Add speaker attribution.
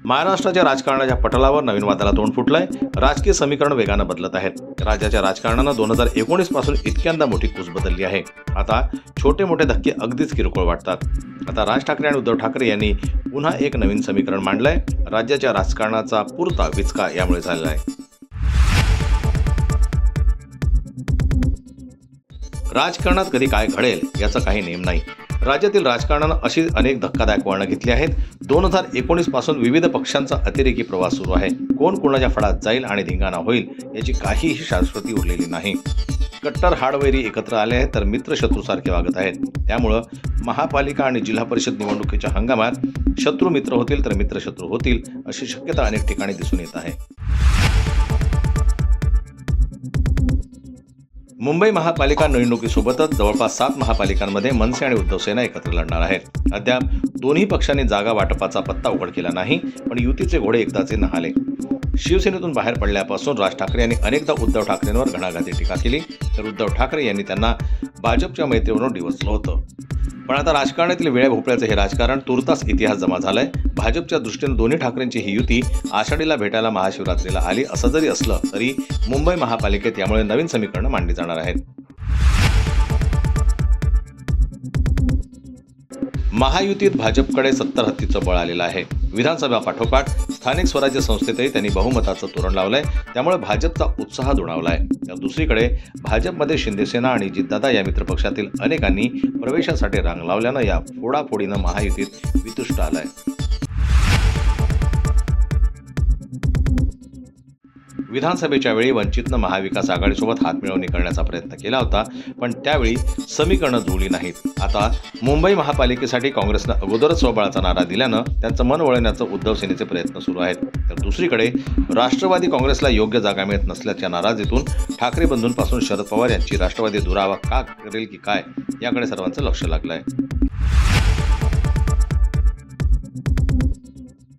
Speaker 1: महाराष्ट्राच्या राजकारणाच्या पटलावर नवीन वादाला तोंड फुटलंय. राजकीय समीकरण वेगानं बदलत आहेत. राज्याच्या राजकारणानं 2019 पासून इतक्यांदा मोठी कूच बदलली आहे. आता छोटे मोठे धक्के अगदीच किरकोळ वाटतात. आता राज ठाकरे आणि उद्धव ठाकरे यांनी पुन्हा एक नवीन समीकरण मांडलंय. राज्याच्या राजकारणाचा पुरता विचका यामुळे झालेला आहे. राजकारणात कधी काय घडेल याचा काही नेम नाही. राज्यातील राजकारणानं अशी अनेक धक्कादायक वळणं घेतली आहेत. 2019 पासून विविध पक्षांचा अतिरेकी प्रवास सुरू आहे. कोण कोणाच्या फडात जाईल आणि धिंगाणा होईल याची काहीही शाश्वती उरलेली नाही. कट्टर हाडवैरी एकत्र आले आहेत तर मित्र शत्रूसारखे वागत आहेत. त्यामुळं महापालिका आणि जिल्हा परिषद निवडणुकीच्या हंगामात शत्रू मित्र होतील तर मित्र शत्रू होतील अशी शक्यता अनेक ठिकाणी दिसून येत आहे. मुंबई महापालिका निवडणुकीसोबतच जवळपास 7 महापालिकांमध्ये मनसे आणि उद्धव सेना एकत्र लढणार आहेत. अद्याप दोन्ही पक्षांनी जागा वाटपाचा पत्ता उघड केला नाही, पण युतीचे घोडे एकदाचे न्हाले. शिवसेनेतून बाहेर पडल्यापासून राज ठाकरे यांनी अनेकदा उद्धव ठाकरेंवर घणाघाती टीका केली, तर उद्धव ठाकरे यांनी त्यांना भाजपच्या मैत्रीवरून डिवचलं होतं. पण आता राजकारणातील वेळ्या भोपळ्याचं हे राजकारण तुर्तास इतिहास जमा झालाय. भाजपच्या दृष्टीनं दोन्ही ठाकरेंची ही युती आषाढीला भेटायला महाशिवरात्रीला आली असं जरी असलं तरी मुंबई महापालिकेत यामुळे नवीन समीकरणं मांडली जाणार आहेत. महायुतीत भाजपकडे 70 हत्तीचं बळ आलेलं आहे. विधानसभा पाठोपाठ स्थानिक स्वराज्य संस्थेतही त्यांनी बहुमताचं तोरण लावलंय. त्यामुळे भाजपचा उत्साह दुणावलाय. तर दुसरीकडे भाजपमध्ये शिंदेसेना आणि जितदादा या मित्रपक्षातील अनेकांनी प्रवेशासाठी रांग लावल्यानं या फोडाफोडीनं महायुतीत वितुष्ट आलाय. विधानसभेच्या वेळी वंचितनं महाविकास आघाडीसोबत हातमिळवणी करण्याचा प्रयत्न केला होता, पण त्यावेळी समीकरणं जुळली नाहीत. आता मुंबई महापालिकेसाठी काँग्रेसनं अगोदरच स्वबळाचा नारा दिल्यानं त्यांचं मन वळवण्याचं उद्धव सेनेचे प्रयत्न सुरू आहेत. तर दुसरीकडे राष्ट्रवादी काँग्रेसला योग्य जागा मिळत नसल्याच्या नाराजीतून ठाकरे बंधूंपासून शरद पवार यांची राष्ट्रवादी दुरावा का करेल की काय याकडे सर्वांचं लक्ष लागलं आहे.